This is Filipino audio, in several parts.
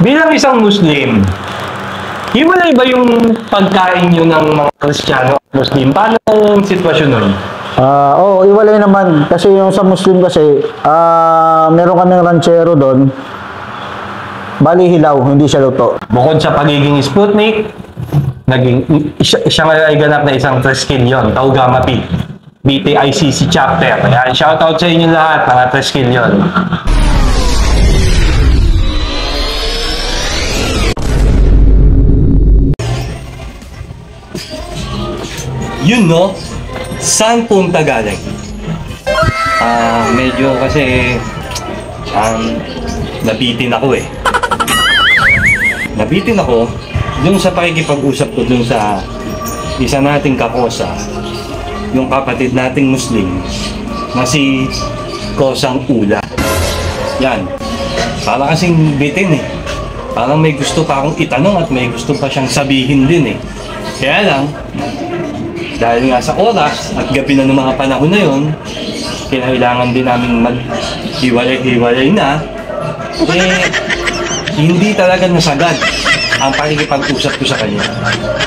Bilang isang Muslim, hiwalay ba yung pagkain nyo ng mga Kristiyano at Muslim? Paano ang sitwasyon nun? Oo, iwalay naman. Kasi yung sa Muslim kasi, meron kaming ranchero doon. Bali hilaw, hindi siya luto. Bukod sa pagiging Sputnik, siya nga ay ganap na isang Triskelion, Tau Gamma Pi, BTICC chapter. Ayan, shoutout sa inyo lahat, mga Triskelion. Yun no, saan punta galing? Medyo kasi nabitin ako eh. Nabitin ako dun sa pakikipag-usap ko dun sa isa nating kakosa, yung kapatid nating Muslim na si Kosang Ula. Yan, parang kasing bitin eh. Parang may gusto pa akong itanong at may gusto pa siyang sabihin din eh. Kaya lang, dahil nga sa oras at gabi na ng mga panahon na yun, kailangan din namin maghiwalay-hiwalay na, hindi talaga nasagad ang pakikipag-usap ko sa kanya.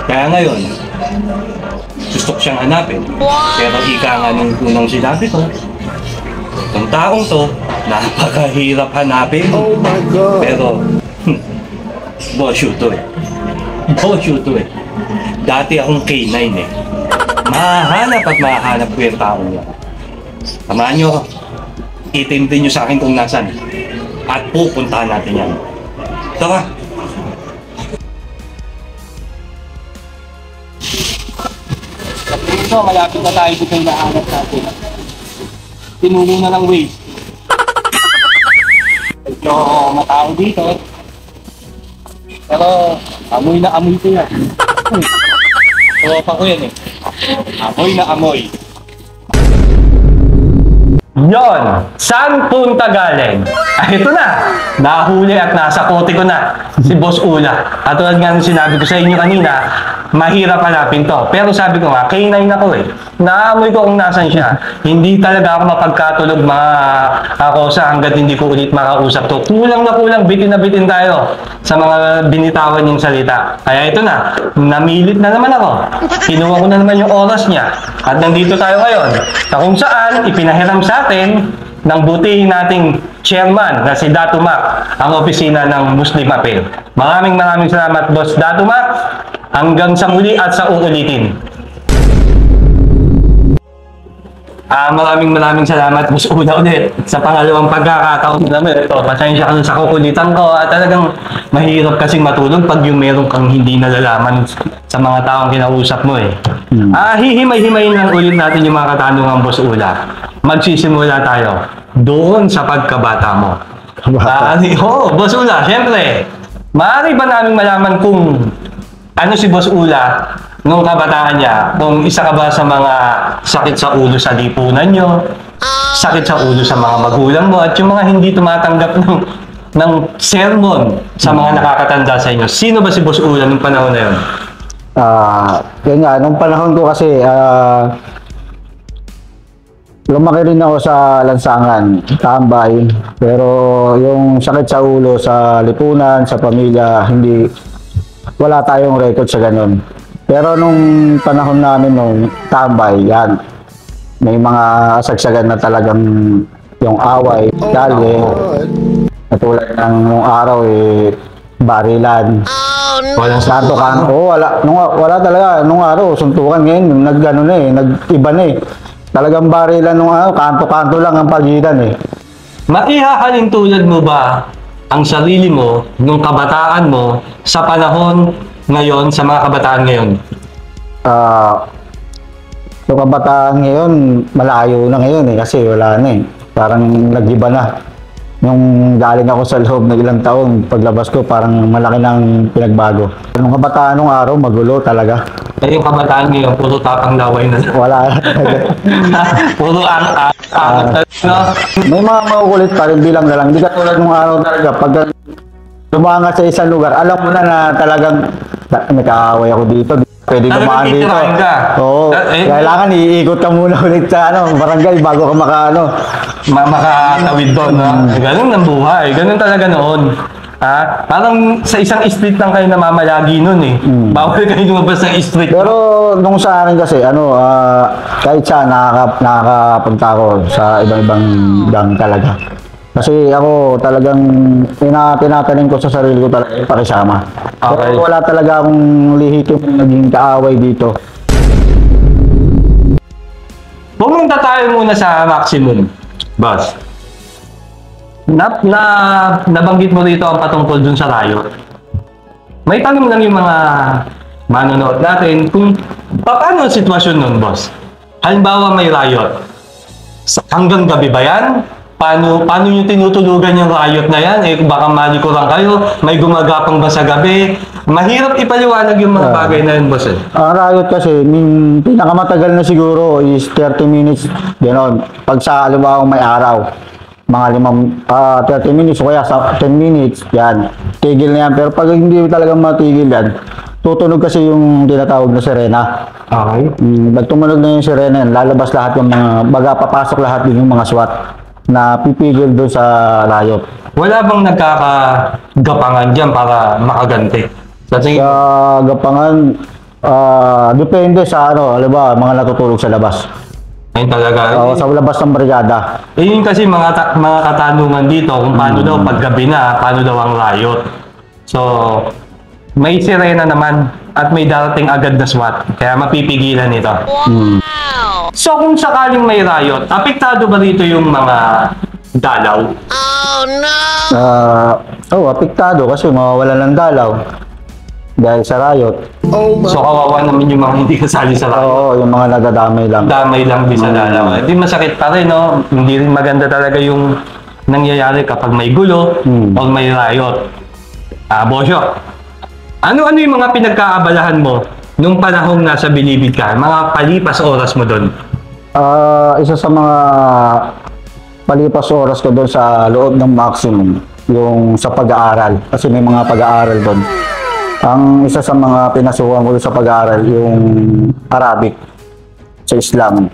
Kaya ngayon, gusto ko siyang hanapin. Pero ika nga nung unang sinabi ko, itong taong to, napakahirap hanapin. Oh my God! Pero, bosyo to eh. Bosyo to eh. Dati akong K9 eh. Mahanap at mahanap ko yung taong yan. Samahan nyo ako. Itintin nyo sa akin kung nasan. At pupuntahan natin yan. Tara! So, malapit na tayo dito yung nahanap natin. Tinulong na ng waste. Medyo matao dito. Pero, amoy na amoy ko yan. Tropa ko yan eh. Amoy na amoy. Yon! Saan punta galing? Ito na! Nahuli at nasa kote ko na si Boss Ula. At tulad nga nung sinabi ko sa inyo kanina, mahirap hanapin to. Pero sabi ko nga, K9 ako eh. Naamoy ko kung nasan siya. Hindi talaga ako mapagkatulog mga kakosa hanggat hindi ko ulit makausap to. Kulang na kulang, bitin na bitin tayo sa mga binitawan yung salita. Kaya ito na, namilit na naman ako. Kinuha ko na naman yung oras niya. At nandito tayo ngayon na kung saan ipinahiram sa atin ng butihin nating chairman na si Datu Mac, ang opisina ng Muslim Appeal. Maraming salamat, Boss Datu Mac. Hanggang sa muli at sa uulitin. Maraming salamat, Boss Ula ulit sa pangalawang pagkakataon namin. Ito, pasensya ka sa kukulitan ko at talagang mahirap kasing matulog pag yung meron kang hindi nalalaman sa mga taong kinausap mo eh. Hihimay-himayin lang ulit natin yung mga katanungan, Boss Ula. Magsisimula tayo doon sa pagkabata mo. Boss Ula, syempre, maaari ba namin malaman kung ano si Boss Ula nung kabataan niya? Kung isa ka ba sa mga sakit sa ulo sa lipunan nyo, sakit sa ulo sa mga magulang mo, at yung mga hindi tumatanggap ng sermon sa mga nakakatanda sa inyo. Sino ba si Boss Ula nung panahon na yun? Yun nga, nung panahon ko kasi, lumaki rin ako sa lansangan, tambay. Pero yung sakit sa ulo, sa lipunan, sa pamilya, wala tayong record sa ganun. Pero nung panahon namin nung tambay, yan, may mga sagsagan na talagang yung away, dali, katulad ng nung araw barilan. Walang santukan. Wala talaga. Nung araw, suntukan ngayon, nag-iba na eh. Talagang barilan nung araw, kanto-kanto lang ang pagitan eh. Maihahalin tulad mo ba ang sarili mo nung kabataan mo sa panahon ngayon, sa mga kabataan ngayon? So kabataan ngayon, malayo na ngayon eh, kasi wala na eh. Parang nag-iba na. Nung galing ako sa loob ng ilang taon, paglabas ko parang malaki ng pinagbago. Nung kabataan nung araw, magulo talaga. Eh yung kabataan ngayon, puro tapang laway na. Wala Puro angat no? May mga makukulit pa rin, bilang na lang. Hindi katulad nung araw talaga. Pag lumangat sa isang lugar, alam mo na talagang may kaaway ako dito. Pwede dumaan dito. Oo. Kailangan iikot ka muna ulit sa barangay bago ka makatawid doon. No? Ganun ang buhay. Ganun talaga noon. Parang sa isang street lang kayo namamalagi nun eh. Bawal kayo lumabas ng street. Pero nung sa akin kasi, kahit saan nakakapunta ako sa ibang-ibang gang talaga. Kasi ako talagang tinatanim ko sa sarili ko talaga pakisama. Okay. Pero wala talaga akong lihitong naging kaaway dito. Pumunta tayo muna sa maximum, boss. Nabanggit mo rito ang patungkol dun sa riot. May tanong lang yung mga manonood natin kung paano ang sitwasyon nun, boss? Halimbawa may riot. Hanggang gabi ba yan? Paano nyo tinutulugan yung riot na yan? Baka malikuran kayo, may gumagapang ba sa gabi? Mahirap ipaliwanag yung mga bagay na yun, boss. Ang riot kasi, pinakamatagal na siguro is 30 minutes. Ganon. Pag sa halimbawa may araw, mga 30 minutes o kaya sa 10 minutes, yan. Tigil na yan. Pero pag hindi talagang matigil yan, tutunog kasi yung tinatawag na sirena. Okay. Pag tumunog na yung sirena yan, lalabas lahat yung mga, papasok lahat yung mga SWAT na pipigil doon sa riot. Wala bang nagkakagapangan dyan para makaganti? Sa tingin Sa gapangan, depende sa halimbawa, mga natutulog sa labas. ayun talaga. Sa labas ng brigada. Yun kasi mga katanungan dito kung paano daw paggabi na, paano daw ang riot. So, may sirena naman at may darating agad na SWAT. Kaya mapipigilan ito. So, kung sakaling may riot, apektado ba dito yung mga dalaw? Apektado kasi mawawalan ng dalaw dahil sa riot. So, kawawa naman yung mga hindi kasali sa riot. Oo, yung mga nagadamay lang. Damay lang din sa dalaw. Hindi masakit pa rin, no? Hindi rin maganda talaga yung nangyayari kapag may gulo o may riot. Bosyo, ano yung mga pinagkaabalahan mo nung panahong nasa Bilibid ka? Mga palipas oras mo doon? Isa sa mga palipas oras ko doon sa loob ng maximum, yung sa pag-aaral. Kasi may mga pag-aaral doon. Ang isa sa mga pinasukan ko sa pag-aaral, yung Arabic sa Islam.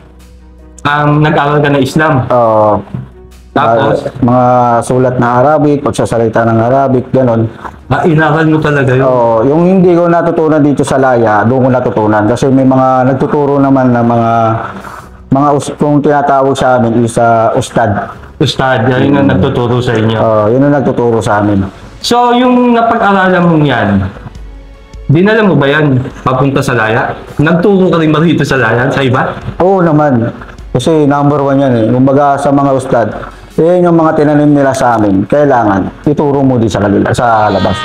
Nag-aaral ka ng Islam? Tapos? Mga sulat na Arabic, pagsasalita ng Arabic, gano'n. Inaral mo talaga yun? Yung hindi ko natutunan dito sa Laya, doon ko natutunan. Kasi may mga nagtuturo naman na kung tinatawag sa amin is ustad. Ustad, yun ang nagtuturo sa inyo? Yun ang nagtuturo sa amin. So, yung napag-aralan mong yan, dinala mo ba yan papunta sa Laya? Nagturo ka rin ba dito sa Laya, sa iba? Oo naman. Kasi number 1 yan eh. Kumbaga sa mga ustad, yan yung mga tinanim nila sa amin. Kailangan ituro mo din sa labas.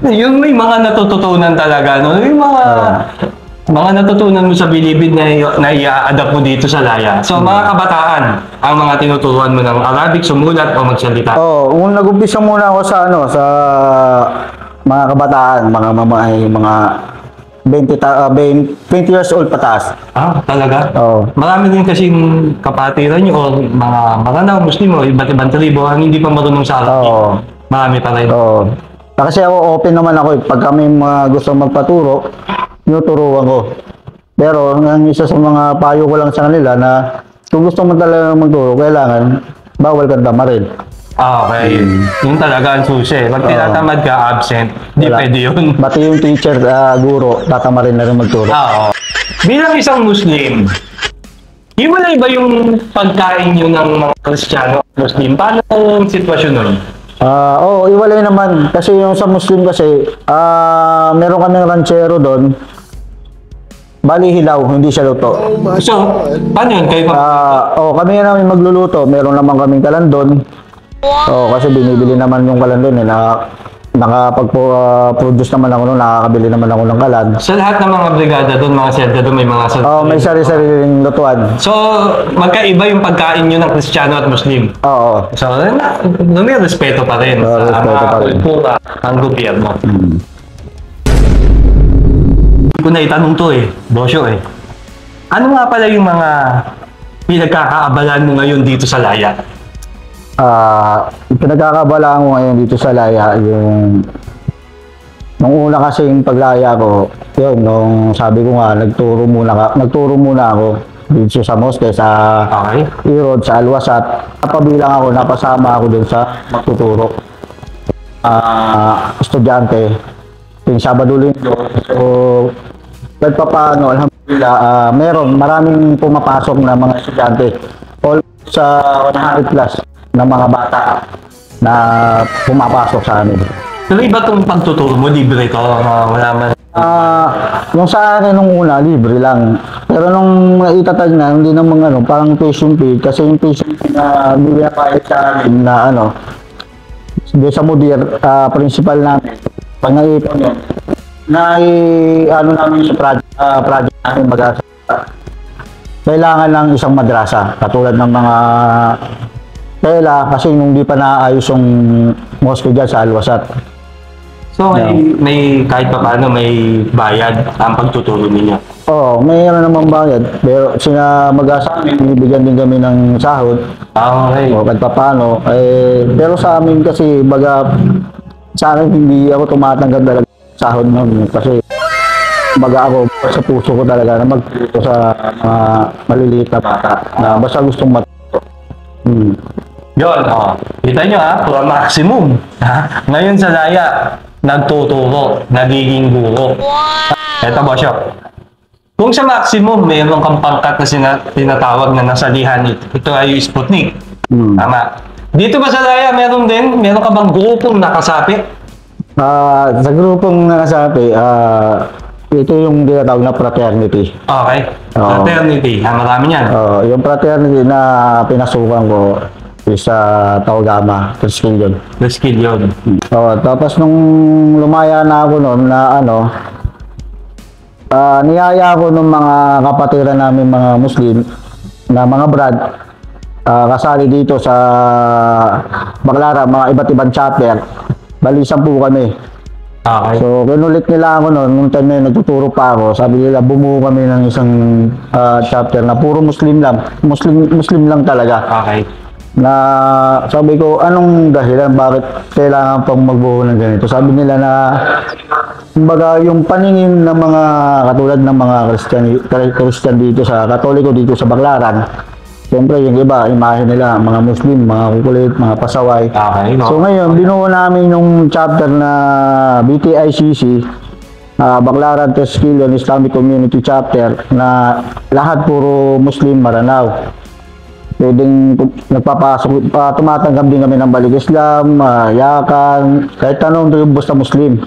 Yung may mga natututunan talaga, no? Yung mga natutunan mo sa Bilibid na i-adapt mo dito sa Laya. So, mga kabataan, ang mga tinuturuan mo ng Arabic, sumulat o magsalita? Kung nag-umpisa muna ako sa mga kabataan, mga 20 years old pataas. Talaga? Oo. Marami din kasing kapatiran nyo o mga Maranao, Muslim o iba't ibang tribo ang hindi pa marunong sa Arabic. Marami pa rin. Kasi ako open naman ako. Pag kami gusto magpaturo, tinuturuan ko. Pero ang isa sa mga payo ko lang sa kanila na kung gusto mo talaga magturo, kailangan bawal kang tamarin. Okay. Yun talaga ang susi. Pag tinatamad ka, absent, di pwede yun. Pati yung teacher, guro, tatamarin na rin magturo. Bilang isang Muslim, hiwalay ba yung pagkain nyo ng mga Kristiyano Muslim? Paano ang sitwasyon nun? Iwalay naman. Kasi yung sa Muslim kasi, meron kaming ranchero doon. Bali hilaw, hindi siya luto. So, paano yun? Kayo kami namin magluluto. Meron naman kaming kalandon. Kasi binibili naman yung kalandon nakapag-produce naman ako noon, nakakabili naman ako ng kalan. Sa lahat ng mga brigada doon, mga selda doon, may mga may sari-sariling lutuan. So, magkaiba yung pagkain nyo ng Kristiyano at Muslim? So, may respeto pa rin sa mga kultura ng gobyerno. Hindi ko na itanong to Bosyo Ano nga pala yung mga pinagkakaabalan mo ngayon dito sa Laya? Pinagkakabalaan ko ngayon dito sa Laya, nung una kasing paglaya ko, yun, nung sabi ko nga, nagturo muna ako dito sa mosque, sa Irod, sa Alwasat. Napabilang ako, napasama ako dun sa magtuturo. estudyante yung Sabado Linggo. So, kahit pa paano, alhamdulillah, maraming pumapasok na mga estudyante. Almost sa 100 plus na mga bata na pumapasok sa amin. Pero iba itong pagtuturo mo, libre ko, wala man. Yung sa akin nung una, libre lang. Pero nung naitatag na, hindi naman parang tuition fee. Kasi yung tuition fee na binapayad sa amin na doon sa Mudir, principal namin, pag naipon yun, namin sa project namin mag-asa. Kailangan ng isang madrasa, katulad ng mga tela, kasi nung di pa naayos yung mosque dyan sa Alwasat. So, may kahit pa paano may bayad ang pagtuturo ninyo? Oo, mayroon naman bayad. Pero mag-asa amin, bibigyan din kami ng sahod. Okay. O, kahit pa paano. Pero sa amin kasi, sa akin hindi ako tumatanggap talaga ng sahod nun. Kasi, ako sa puso ko talaga na magtuturo sa mga maliliit na bata na basta gustong matuto. Yun, kita nyo puro maximum. Ngayon sa Laya, nagtuturo, nagiging guro. Eto, Bosyo. Kung sa maximum, mayroon kang pangkat na tinatawag na nasalihan, ito ay Sputnik. Tama. Dito ba sa Laya, meron ka bang grupong nakasapi? Sa grupong nakasapi, ito yung tinatawag na fraternity. Okay. Fraternity. Marami yan. Yung fraternity na pinasukan ko is sa Taogama, Triskelion. Triskelion. Tapos nung lumaya na ako noon na niyaya ako ng mga kapatiran namin mga Muslim na mga brad kasali dito sa Baclaran, mga iba't ibang chapter. Bali 10 kami. Okay. So, kinulit nila ako noon, nung time na nagtuturo pa ako, sabi nila bumuo kami ng isang chapter na puro Muslim lang. Muslim lang talaga. Okay. Na sabi ko, anong dahilan, bakit kailangan pang magbuo ng ganito? Sabi nila na, kumbaga, yung paningin ng mga katulad ng mga Christian dito sa Katoliko dito sa Baclaran, siyempre yung iba, imahe nila, mga Muslim, mga kukulit, mga pasaway. Okay, So ngayon, binuo namin yung chapter na BTICC, Baclaran Triskelion Islamic Community Chapter, na lahat puro Muslim, Maranao. Pwedeng nagpapasok, tumatanggap din kami ng Balik Islam, Yakan, kahit anong yung basta Muslim.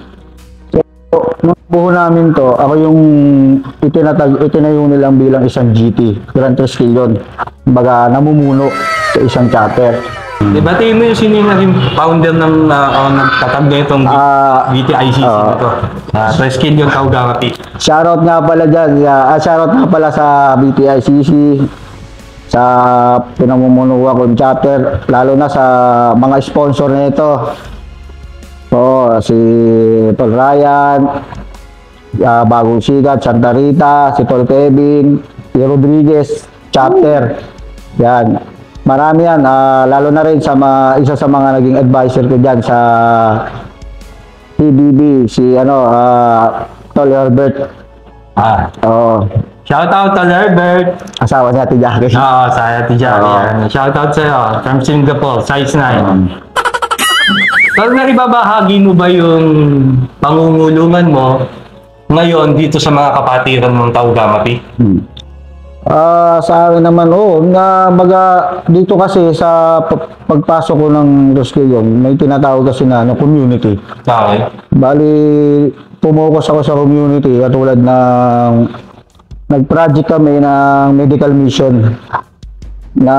So, nung buo namin to, ako yung itinayo nilang bilang isang GT, Grand Triskelion. Kumbaga, namumuno sa isang chapter. Batiin mo yung sino yung naging founder ng nagtatag na itong BTICC nito. Triskelion Taogama P. Shoutout nga pala dyan. Shoutout nga pala sa BTICC, sa pinamumunuan kong chapter, lalo na sa mga sponsor nito. Si Tol Ryan, Bagong Sigat, Santa Rita, si Tol Kevin, si Rodriguez, chapter. Yan. Marami yan. Lalo na rin sa isa sa mga naging advisor ko dyan sa TBB, si Tol Herbert. Shoutout to Herbert. Asawa niya, Ate Jackie. Sa Ate Jackie. Shoutout sa'yo. From Singapore, size 9. So, naibabahagi mo ba yung pangungulungan mo ngayon dito sa mga kapatiran ng Taogama P? Sa akin naman, dito kasi sa pagpasok ko ng Triskelion, may tinatawag kasi na community. Okay. Bali, pumukos ako sa community, katulad ng nag-project kami ng medical mission. Na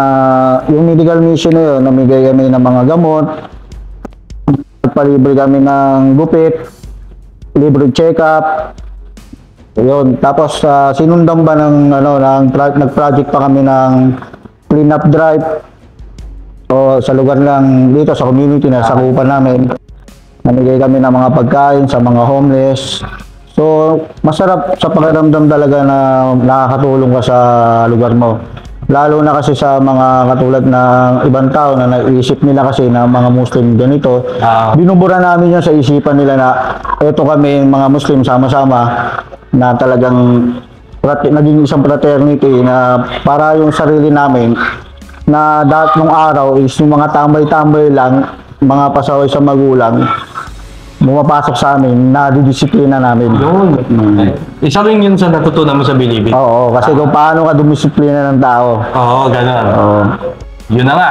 yung medical mission na yun, namigay kami ng mga gamot, nagpalibre kami ng gupit, libre check-up. Yun. Tapos sinundan ba nag-project pa kami ng clean-up drive sa lugar lang dito sa community na sakupan namin. Namigay kami ng mga pagkain sa mga homeless. So, masarap sa pakiramdam talaga na nakakatulong ka sa lugar mo. Lalo na kasi sa mga katulad ng ibang tao na naisip nila kasi na mga Muslim ganito, binubura namin yan sa isipan nila na eto kami mga Muslim sama-sama na talagang naging isang fraternity na para yung sarili namin na nung araw is yung mga tambay-tambay lang, mga pasaway sa magulang, bumapasok sa amin, nadidisiplina namin. Yun. Isa rin yun sa natutunan mo sa Bilibid. Oo, kasi kung paano ka dumisiplina ng tao. Oo, gano'n. Oo. Yun na nga.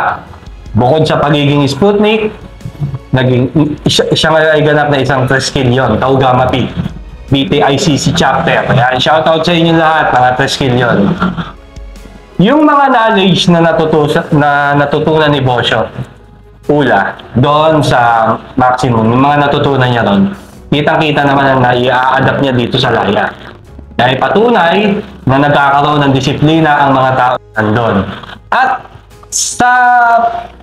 Bukod sa pagiging Sputnik, siya nga ay ganap na isang Triskill yun, Taugama P. BTICC chapter. Ayan, shoutout sa inyo lahat, mga Triskill yun. Yung mga knowledge na natutunan ni Bosyo, Ula, doon sa maximum, yung mga natutunan niya doon, kitang-kita naman na i-a-adapt niya dito sa Laya. Dahil patunay na nagkakaroon ng disiplina ang mga tao nandun. At sa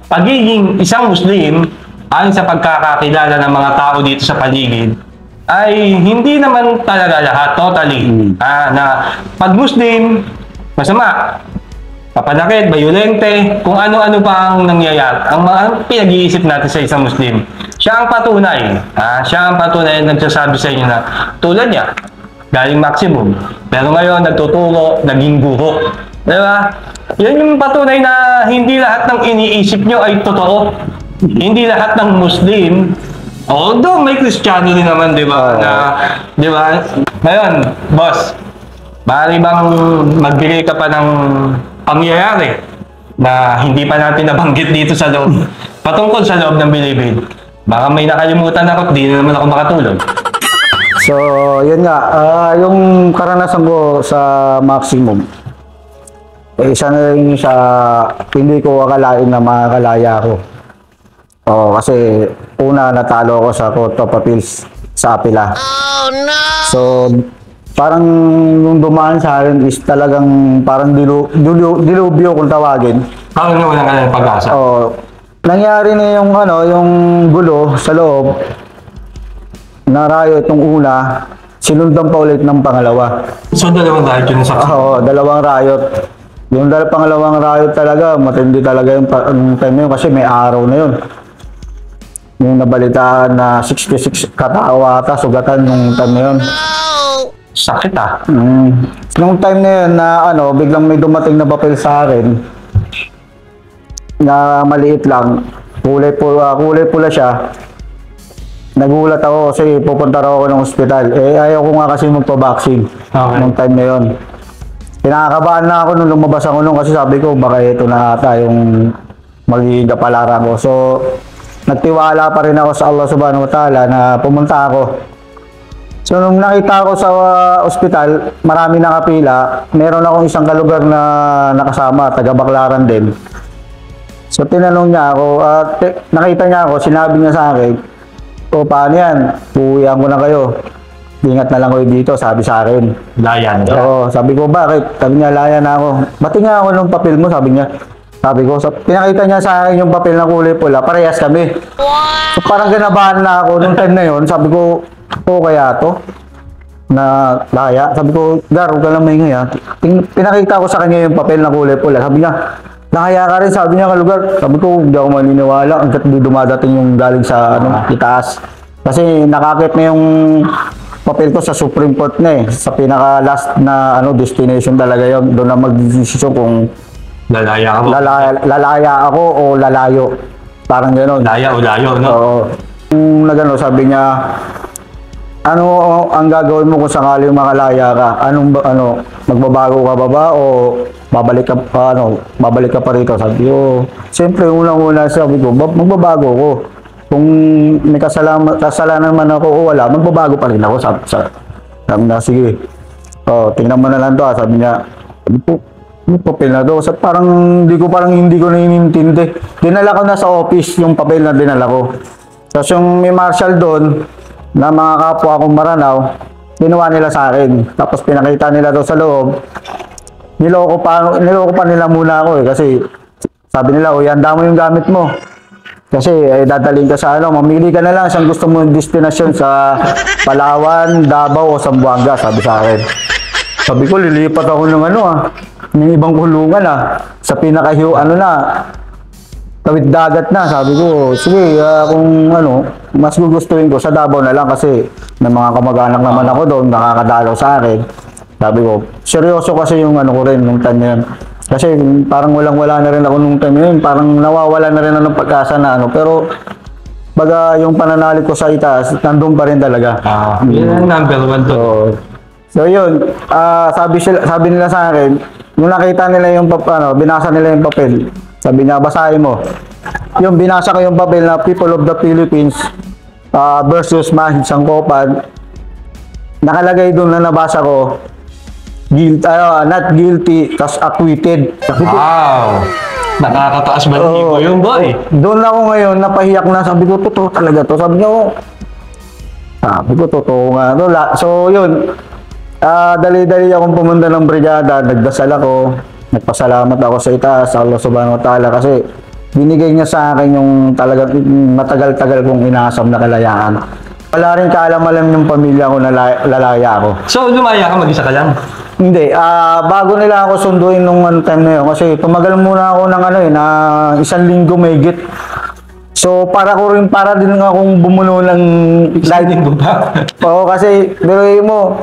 pagiging isang Muslim, ayon sa pagkakakilala ng mga tao dito sa paligid, ay hindi naman talaga lahat, totally, na pag Muslim, masama, papanakit, bayolente, kung ano-ano pa ang nangyayari, ang mga pinag-iisip natin sa isang Muslim. Siya ang patunay. Siya ang patunay na nagsasabi sa inyo na tulad niya, galing maximum. Pero ngayon, nagtuturo, naging guro. Diba? Yan yung patunay na hindi lahat ng iniisip nyo ay totoo. Hindi lahat ng Muslim, although may Kristiyano din naman, di ba? Di ba? Ngayon, boss, maaari bang magbigay ka pa ng pangyayari na hindi pa natin nabanggit dito sa loob, patungkol sa loob ng Bilibid? Baka may nakalimutan ako, di na naman ako makatulog. So, yun nga, yung karanasan ko sa maximum, isa na rin sa hindi ko akalain na makakalaya ko. Kasi una natalo ako sa Court of Appeals sa Apila. Oh no! So, parang yung dumaan sa akin is talagang parang dilubyo kung tawagin. Parang wala ka ng pag-asa. Nangyari na yung yung gulo sa loob. Na riot yung una, sinundan pa ulit ng pangalawa. So, dalawang riot yun sa dalawang riot. Yung pangalawang riot talaga, matindi talaga yung time na yun kasi may araw na yun. Yung nabalitaan na 66 katao ata, sugatan yung time na yun. Sakit Nung time na yun na biglang may dumating na papel sa akin na maliit lang, kulay pula siya. Nagulat ako kasi pupunta raw ako ng ospital. Ayaw ko nga kasi magpa-vaccine nung time na yun. Kinakabahan na ako nung lumabas ako nung kasi sabi ko baka ito na ata yung magiging kapalaran ko. So, nagtiwala pa rin ako sa Allah Subhanahu wa Ta'ala na pumunta ako. So, nung nakita ko sa ospital, marami nakapila. Meron akong isang kalugar na nakasama, taga Baclaran din. So, tinanong niya ako, nakita niya ako, sinabi niya sa akin, paano yan? Uuwihan ko na kayo. Ingat na lang kayo dito, sabi sa akin. Layan. Sabi ko, bakit? Sabi niya, layan na ako. Bati nga ako ng papel mo, sabi niya. Sabi ko, pinakita niya sa akin yung papel na kulay pula, parehas kami. So, parang ganabahan na ako nung time na yun. Sabi ko, kaya to? Na laya. Sabi ko, Gar, huwag ka lang maingay ha. Pinakita ko sa kanya yung papel na kulay pula. Sabi niya, nakaya ka rin, sabi niya kalugar. Sabi ko, hindi ako maniniwala hanggat di dumadating yung galing sa itaas. Kasi nakakit na yung papel ko sa Supreme Court na sa pinaka last na destination talaga yun. Doon na mag-desisyon kung lalaya ako o lalayo. Parang gano'n. Laya o layo, no? Oo. Sabi niya, ano ang gagawin mo kung sakali makalaya ka? Magbabago ka ba o babalik ka pa rito? Sabi ko, siyempre unang-una sabi ko, magbabago ko. Kung may kasalanan man ako o wala, magbabago pa rin ako. Sabi na, sige. Tingnan mo na lang to. Sabi niya, yung papel na to. Parang hindi ko naiintindi. Dinala ko na sa office yung papel na dinala ko. Tapos yung may marshal doon, na mga kapwa akong Maranaw, ginawa nila sa akin. Tapos pinakita nila to sa loob. Niloko pa nila muna ako kasi sabi nila, handa mo yung gamit mo. Kasi dadalhin ka sa mamili ka na lang saan gusto mo destinasyon sa Palawan, Davao o Zamboanga, sabi sa akin. Sabi ko, lilipat ako ng ng ibang kulungan sa tawid dagat na. Sabi ko, sige, kung mas gugustuhin ko sa Davao na lang kasi may mga kamag-anak naman ako doon, nakakadalaw sa akin. Sabi ko, seryoso kasi yung ko rin nung time na yun. Kasi parang walang-wala na rin ako nung time na yun. Parang nawawala na rin ako ng pag-asa na pero baga yung pananalig ko sa itaas, nandun pa rin talaga. Yun ang number one to. So yun, sabi nila sa akin, nung nakita nila yung binasa nila yung papel, sabi niya, basahin mo. Yung binasa ko yung papel na People of the Philippines versus Mahid Sangkopan, nakalagay doon na nabasa ko, not guilty, tas acquitted. Wow! Nakakataas ba ko yung boy? Doon ako ngayon, napahiyak na, sabi ko, totoo talaga to. Sabi ko, totoo nga. So yun, dali-dali akong pumunta ng brigada, nagdasal ako, nagpasalamat ako sa itaas, sa Allah subhanahu wa ta'ala, kasi binigay niya sa akin yung talagang matagal-tagal kong inaasam na kalayaan. Wala rin kaalam-alam yung pamilya ko na lalaya ako. So, lumaya ka, mag-isa ka lang? Hindi, bago nila ako sunduin nung time na yun, kasi tumagal muna ako ng na 1 linggo mahigit. So, para din akong bumuno ng Linggo ba? Oo, kasi, biruin mo,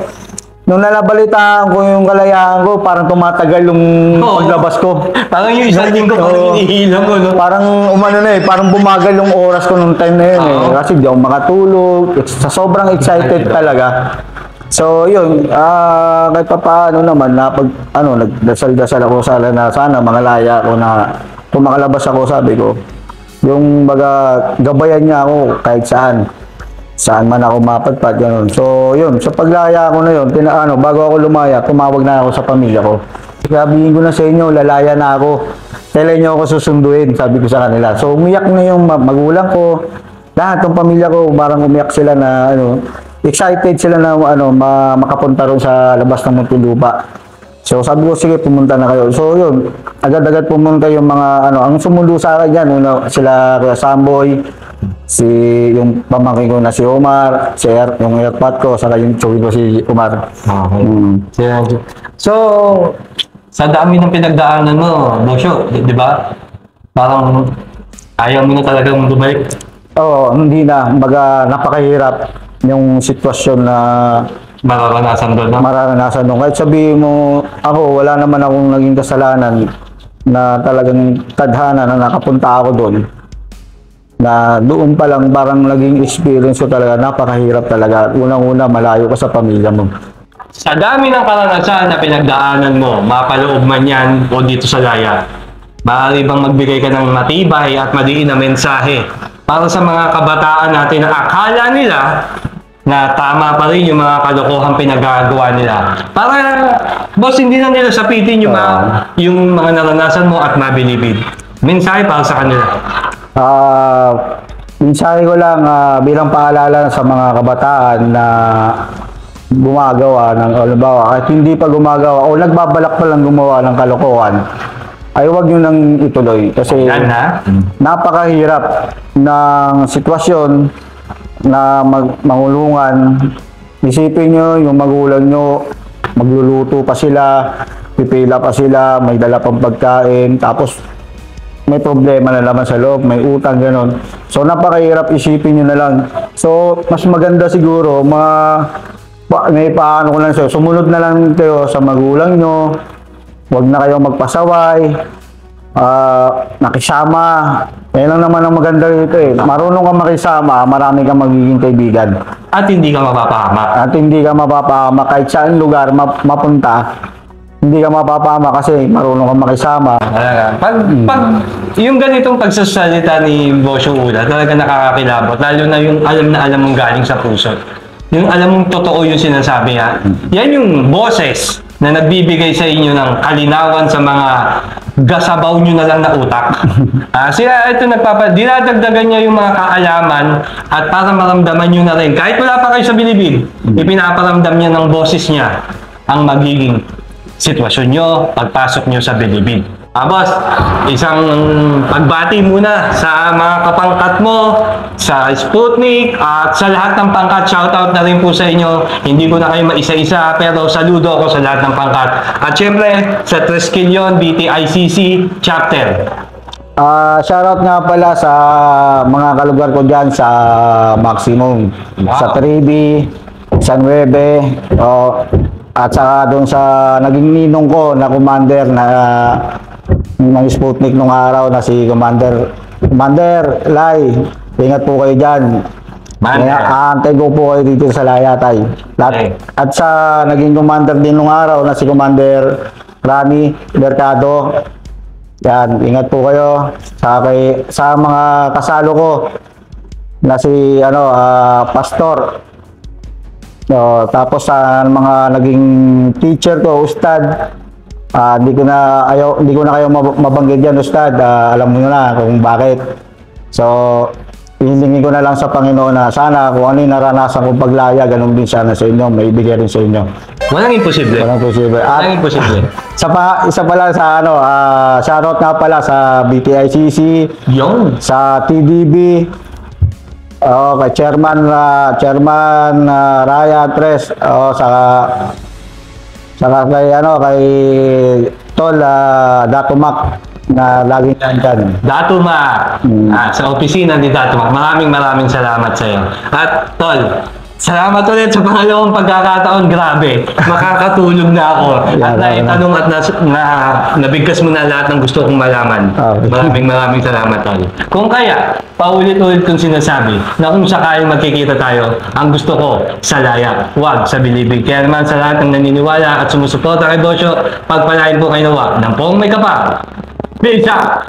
nung nalabalitaan ko yung kalayaan ko, parang tumatagal yung paglabas ko. Parang yung 1 linggo, parang hinihila mo, no? Parang parang bumagal yung oras ko nung time na yun kasi di ako makatulog, sa sobrang excited talaga. So yun, kahit pa paano naman, nagdasal-dasal ako sana mangalaya ako na kung makalabas ako, sabi ko, yung gabayan niya ako kahit saan man ako mapadpad, ganun. So yun, sa paglaya ko na yun, bago ako lumaya, tumawag na ako sa pamilya ko. Sabihin ko na sa inyo, lalaya na ako. Kailan niyo ako susunduin, sabi ko sa kanila. So umiyak na yung magulang ko, lahat ng pamilya ko, parang umiyak sila na excited sila na makapunta ron sa labas ng Muntinlupa. So sabi ko, sige, pumunta na kayo. So yun, agad-agad pumunta yung mga ang sumundo sa akin yan, sila Kuya Samboy, yung pamangkin ko na si Omar, yung airpot ko, saka yung tsugi ko si Omar. Okay. So, sa dami ng pinagdaanan mo, Bosyo, di ba? Parang ayaw mo na talagang bumalik. Oo, hindi na. Napakahirap yung sitwasyon na mararanasan doon. Mararanasan doon. Kahit sabihin mo, ako, wala naman akong naging kasalanan na talagang tadhana na nakapunta ako doon. Na doon pa lang parang naging experience ko talaga, napakahirap talaga. Unang-una, malayo ka sa pamilya mo. Sa dami ng karanasan na pinagdaanan mo, mapaloob man yan o dito sa laya, maaari bang magbigay ka ng matibay at madiin na mensahe para sa mga kabataan natin na akala nila na tama pa rin yung mga kalokohang pinagagawa nila. Para, boss, hindi na nila sapitin yung mga naranasan mo at mabilibid. Mensahe para sa kanila. Mensahe ko lang bilang paalala sa mga kabataan na gumagawa ng, kahit hindi pa gumagawa o nagbabalak pa lang gumawa ng kalokohan, ay huwag nyo nang ituloy. Kasi napakahirap ng sitwasyon na mangulungan. Isipin nyo, yung magulang nyo, magluluto pa sila, pipila pa sila, may dala pang pagkain, tapos may problema na naman sa loob, may utang, gano'n. So, napakahirap, isipin nyo na lang. So, mas maganda siguro, may paano ko lang sa'yo, sumunod na lang kayo sa magulang nyo, huwag na kayong magpasaway, nakisama. Yan lang naman ang maganda dito Marunong kang makisama, marami kang magiging kaibigan. At hindi ka mapapahamak. Kahit saan lugar mapunta, hindi ka mapapahamak kasi marunong kang makisama. Pag yung ganitong pagsasalita ni Bosyo Ula, talaga nakakakilabot. Lalo na yung alam mong galing sa puso. Yung alam mong totoo yung sinasabi ha. Yan yung boses na nagbibigay sa inyo ng kalinawan sa mga gasabaw nyo na lang na utak. Dinadagdagan niya yung mga kaalaman at para maramdaman nyo na rin. Kahit wala pa kayo sa bilibid, ipinaparamdam niya ng boses niya ang magiging sitwasyon nyo, pagpasok nyo sa bilibid. Boss, isang pagbati muna sa mga kapangkat mo, sa Sputnik, at sa lahat ng pangkat. Shoutout na rin po sa inyo. Hindi ko na kayo maisa-isa, pero saludo ako sa lahat ng pangkat. At syempre, sa Tresquillion BTICC Chapter. Shoutout nga pala sa mga kalugar ko dyan sa Maximum, sa 3B, San Nueve, at saka doon sa naging ninong ko na commander ng Sputnik nung araw na si Commander Lai. Ingat po kayo dyan. Man. Aantay ko po kayo dito sa Layatay. Okay. At sa naging commander din nung araw na si Commander Rani Mercado. Yan, ingat po kayo sa mga kasalo ko na si Pastor. So, tapos sa mga naging teacher ko, Ustad. Hindi ko na kayo mabanggit diyan, Ustad. Alam mo na kung bakit. So, hihingin ko na lang sa Panginoon na sana kung ano yung naranasan kong paglaya, ganun din sana sa inyo, may ibigay rin sa inyo. Walang imposible. Walang posible. At Walang imposible. isa pala sa shoutout nga pala sa BTICC, Yung. sa TDB, kay Chairman Ryan Tres, saka kay Tol Datumak na laging nandyan. Datuma, sa opisina ni Datuma. Maraming salamat sa iyo. At Tol, salamat ulit sa pangalawang pagkakataon. Grabe, makakatulog na ako. At naitanong at nabigkas mo na lahat ng gusto kong malaman. Maraming salamat, Tol. Kung kaya, paulit-ulit kong sinasabi na kung sakaling magkikita tayo, ang gusto ko sa Laya, wag sa Bilibid. Kaya naman sa lahat ng naniniwala at sumusuporta kay Bosyo, pagpalain po kayo nawa ng poong may kapal. Peace out!